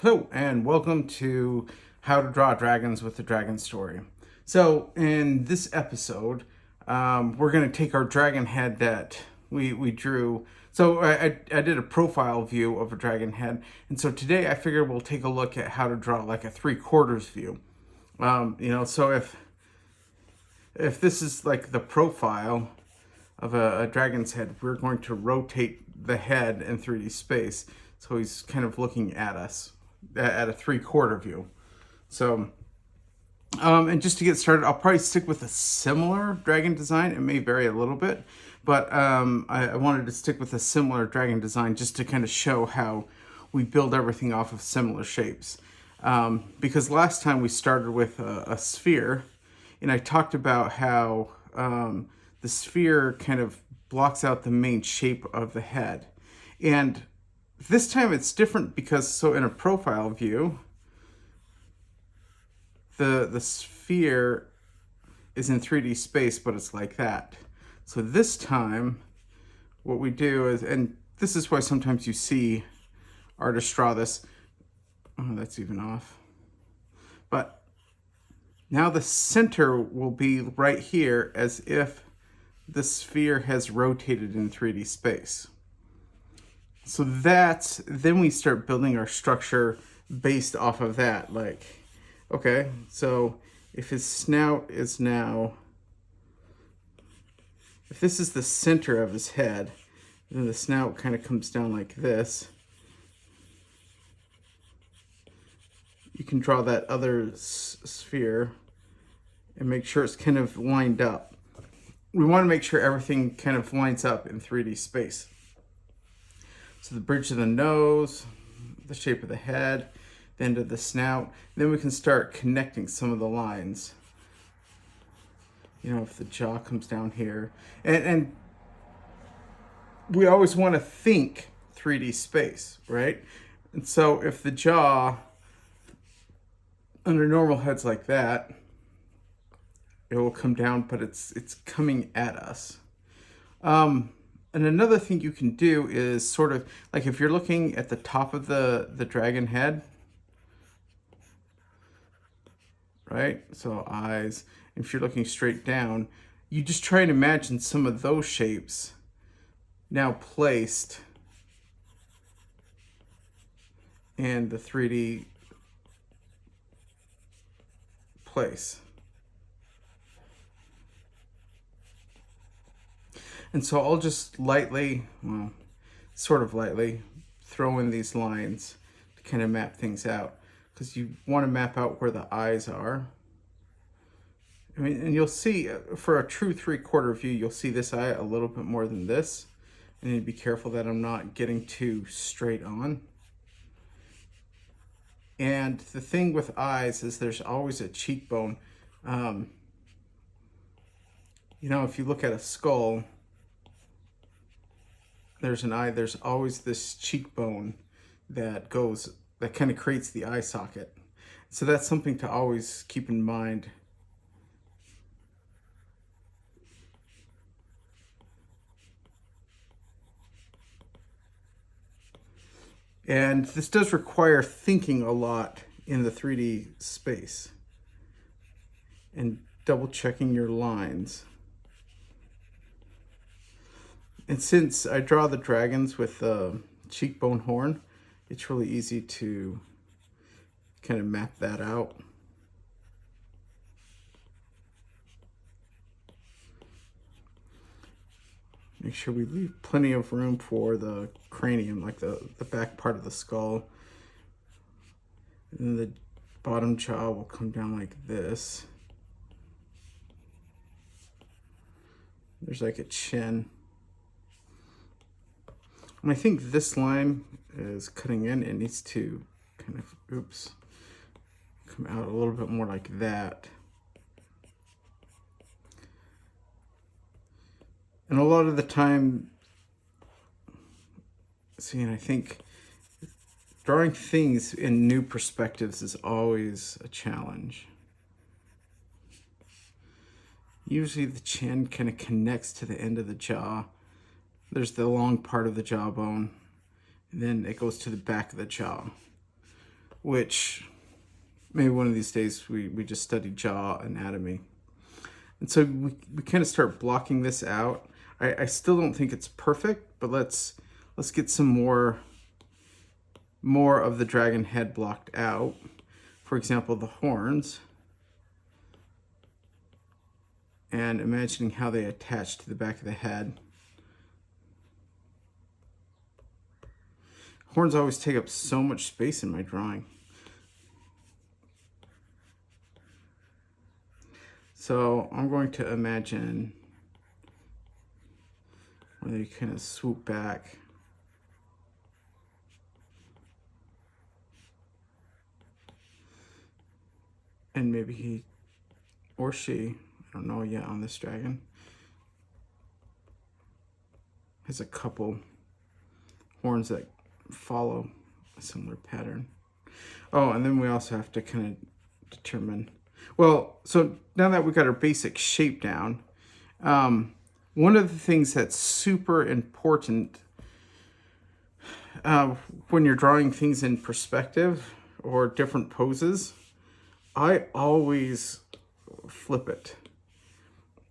Hello, and welcome to How to Draw Dragons with the Dragon Story. So, in this episode, we're going to take our dragon head that we drew. So, I did a profile view of a dragon head, and so today I figured we'll take a look at how to draw like a 3/4 view. So if this is like the profile of a dragon's head, we're going to rotate the head in 3D space. So he's kind of looking at us at a 3/4 view. So, and just to get started, I'll probably stick with a similar dragon design. It may vary a little bit, but I wanted to stick with a similar dragon design just to kind of show how we build everything off of similar shapes. Because last time we started with a sphere, and I talked about how the sphere kind of blocks out the main shape of the head. And this time it's different because, so in a profile view, the sphere is in 3D space, but it's like that. So this time, what we do is, and this is why sometimes you see artists draw this. Oh, that's even off. But now the center will be right here as if the sphere has rotated in 3D space. So then we start building our structure based off of that. Like, okay, so if his snout is now, if this is the center of his head, then the snout kind of comes down like this. You can draw that other sphere and make sure it's kind of lined up. We want to make sure everything kind of lines up in 3D space. So the bridge of the nose, the shape of the head, the end of the snout. Then we can start connecting some of the lines. You know, if the jaw comes down here. And we always want to think 3D space, right? And so if the jaw under normal heads like that, it will come down, but it's coming at us. And another thing you can do is sort of like if you're looking at the top of the dragon head, right? So eyes. If you're looking straight down, you just try and imagine some of those shapes now placed in the 3D place. And so I'll just lightly, well, sort of lightly, throw in these lines to kind of map things out. Because you want to map out where the eyes are. I mean, and you'll see, for a true 3/4 view, you'll see this eye a little bit more than this. And you need to be careful that I'm not getting too straight on. And the thing with eyes is there's always a cheekbone. If you look at a skull, there's an eye, there's always this cheekbone that kind of creates the eye socket. So that's something to always keep in mind. And this does require thinking a lot in the 3D space and double checking your lines. And since I draw the dragons with the cheekbone horn, it's really easy to kind of map that out. Make sure we leave plenty of room for the cranium, like the back part of the skull. And then the bottom jaw will come down like this. There's like a chin. And I think this line is cutting in. It needs to kind of, come out a little bit more like that. And a lot of the time, and I think drawing things in new perspectives is always a challenge. Usually the chin kind of connects to the end of the jaw. There's the long part of the jawbone, and then it goes to the back of the jaw. which maybe one of these days we just study jaw anatomy. And so we kind of start blocking this out. I still don't think it's perfect, but let's get some more of the dragon head blocked out. For example, the horns. And imagining how they attach to the back of the head. Horns always take up so much space in my drawing. So I'm going to imagine where they kind of swoop back. And maybe he or she, I don't know yet on this dragon, has a couple horns that follow a similar pattern. Oh, and then we also have to kind of determine, well, so now that we got our basic shape down, one of the things that's super important when you're drawing things in perspective or different poses, I always flip it.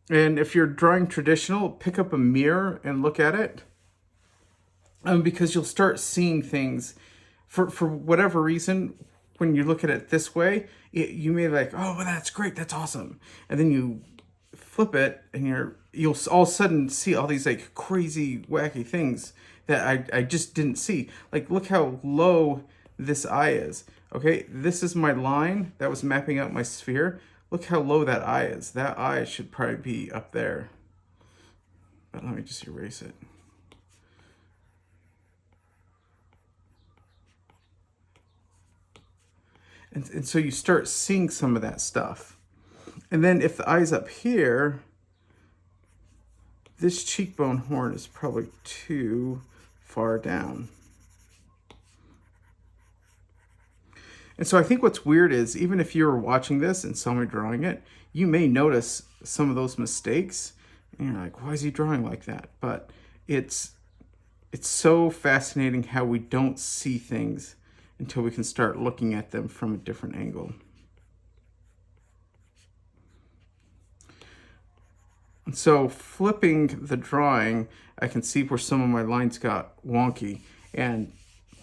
And if you're drawing traditional, pick up a mirror and look at it. Because you'll start seeing things for whatever reason. When you look at it this way, you may be like, oh, well, that's great, that's awesome. And then you flip it and you'll all of a sudden see all these like crazy, wacky things that I just didn't see. Like, look how low this eye is. Okay, this is my line that was mapping out my sphere. Look how low that eye is. That eye should probably be up there. But let me just erase it. And so you start seeing some of that stuff. And then if the eye's up here, this cheekbone horn is probably too far down. And so I think what's weird is, even if you were watching this and saw me drawing it, you may notice some of those mistakes. And you're like, why is he drawing like that? But it's so fascinating how we don't see things until we can start looking at them from a different angle. And so flipping the drawing, I can see where some of my lines got wonky. And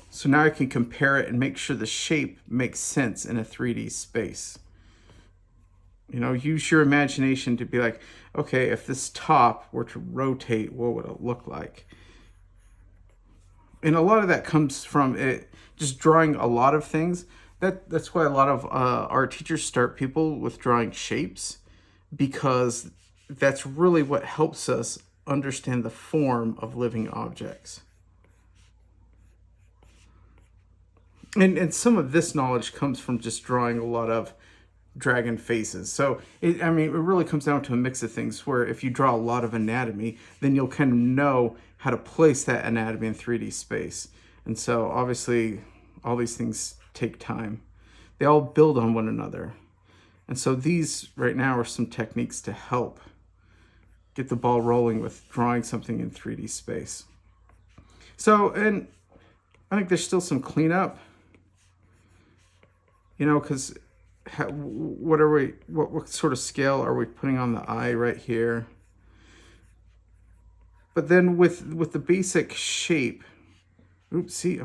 so now I can compare it and make sure the shape makes sense in a 3D space. You know, use your imagination to be like, okay, if this top were to rotate, what would it look like? And a lot of that comes from it just drawing a lot of things. That's why a lot of art teachers start people with drawing shapes, because that's really what helps us understand the form of living objects. And some of this knowledge comes from just drawing a lot of dragon faces. So, it really comes down to a mix of things, where if you draw a lot of anatomy, then you'll kind of know how to place that anatomy in 3D space. And so obviously all these things take time. They all build on one another. And so these right now are some techniques to help get the ball rolling with drawing something in 3D space. So, and I think there's still some cleanup, you know, because what sort of scale are we putting on the eye right here? But then with the basic shape, oops, see,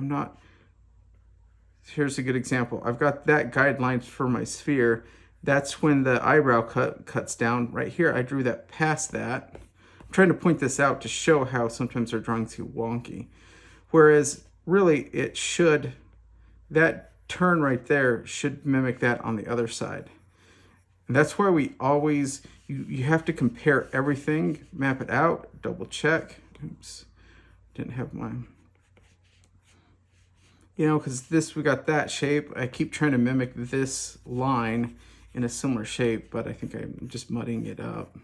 here's a good example. I've got that guideline for my sphere. That's when the eyebrow cuts down right here. I drew that past that. I'm trying to point this out to show how sometimes our drawings get wonky. Whereas really that turn right there should mimic that on the other side. And that's why we always, you have to compare everything, map it out, double check. Oops, didn't have mine. You know, because we got that shape. I keep trying to mimic this line in a similar shape, but I think I'm just muddying it up.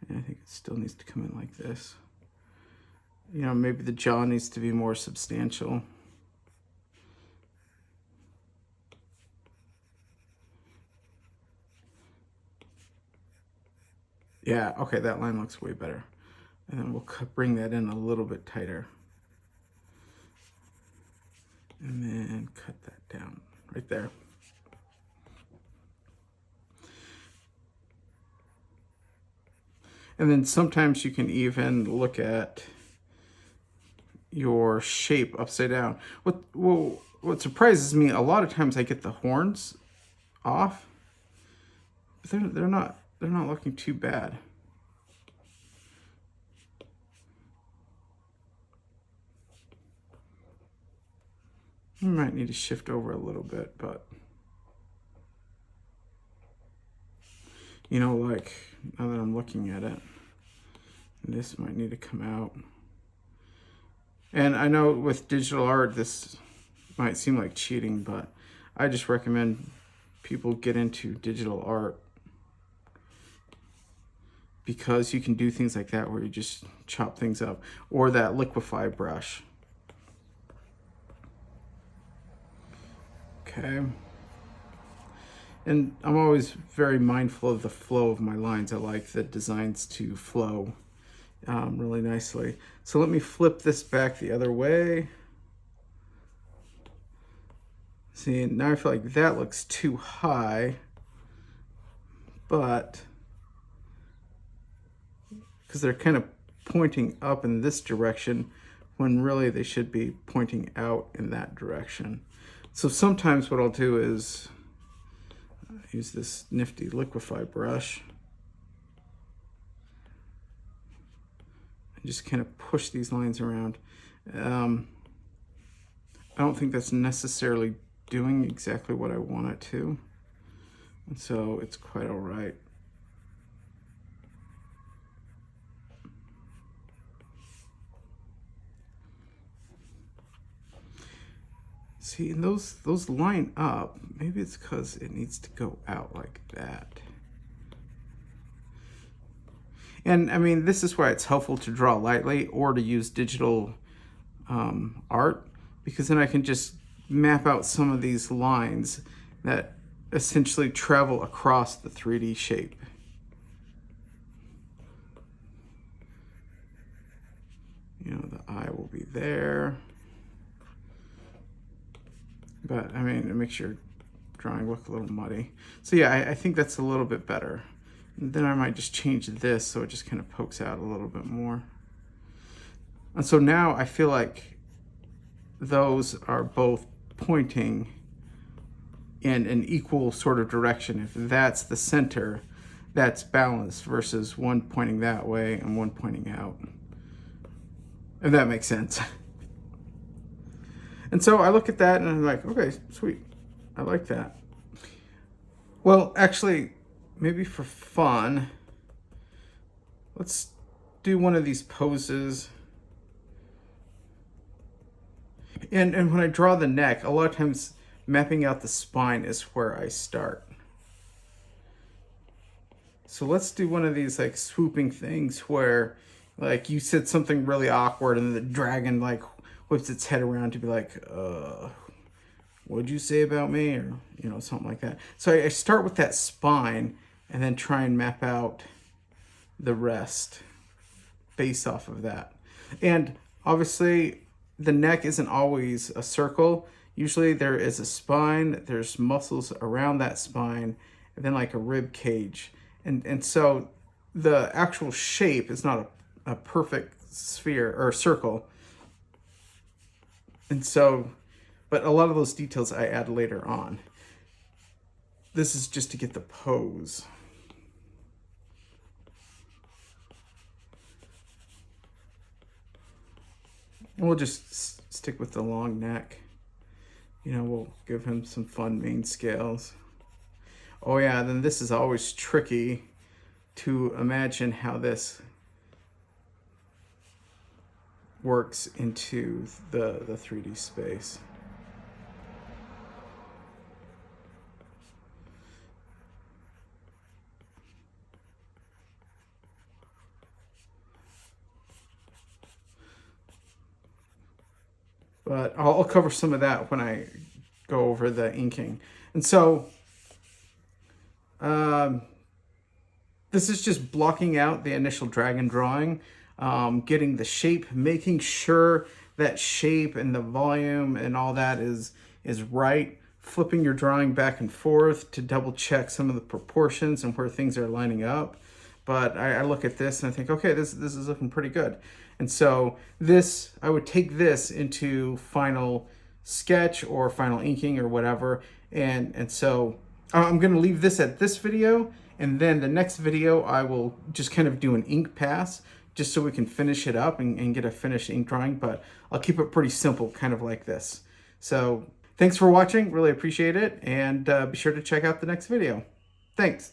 And I think it still needs to come in like this. You know, maybe the jaw needs to be more substantial. Yeah, okay, that line looks way better. And then we'll bring that in a little bit tighter. And then cut that down right there. And then sometimes you can even look at your shape upside down. What surprises me, a lot of times I get the horns off, but they're not looking too bad. I might need to shift over a little bit, but you know, like now that I'm looking at it, this might need to come out. And I know with digital art, this might seem like cheating, but I just recommend people get into digital art because you can do things like that where you just chop things up, or that liquify brush. Okay. And I'm always very mindful of the flow of my lines. I like the designs to flow really nicely. So let me flip this back the other way. See, now I feel like that looks too high, but because they're kind of pointing up in this direction when really they should be pointing out in that direction. So sometimes what I'll do is use this nifty liquify brush and just kind of push these lines around. I don't think that's necessarily doing exactly what I want it to, and so it's quite all right. See, and those line up. Maybe it's because it needs to go out like that. And I mean, this is why it's helpful to draw lightly or to use digital art, because then I can just map out some of these lines that essentially travel across the 3D shape. You know, the eye will be there. But I mean, it makes your drawing look a little muddy. So yeah, I think that's a little bit better. And then I might just change this so it just kind of pokes out a little bit more. And so now I feel like those are both pointing in an equal sort of direction. If that's the center, that's balanced versus one pointing that way and one pointing out. If that makes sense. And so I look at that and I'm like, okay, sweet. I like that. Well, actually, maybe for fun, let's do one of these poses. And when I draw the neck, a lot of times mapping out the spine is where I start. So let's do one of these like swooping things where like you said something really awkward and the dragon like whips its head around to be like, what'd you say about me? Or, you know, something like that. So I start with that spine and then try and map out the rest based off of that. And obviously the neck isn't always a circle. Usually there is a spine, there's muscles around that spine, and then like a rib cage. And so the actual shape is not a perfect sphere or circle. And so, but a lot of those details I add later on. This is just to get the pose. And we'll just stick with the long neck. You know, we'll give him some fun mane scales. Oh yeah, then this is always tricky to imagine how this works into the 3D space. But I'll cover some of that when I go over the inking. And so this is just blocking out the initial dragon drawing, getting the shape, making sure that shape and the volume and all that is right. Flipping your drawing back and forth to double check some of the proportions and where things are lining up. But I look at this and I think, okay, this is looking pretty good. And so this, I would take this into final sketch or final inking or whatever. And so I'm going to leave this at this video. And then the next video, I will just kind of do an ink pass just so we can finish it up and get a finished ink drawing. But I'll keep it pretty simple, kind of like this. So thanks for watching. Really appreciate it. And be sure to check out the next video. Thanks.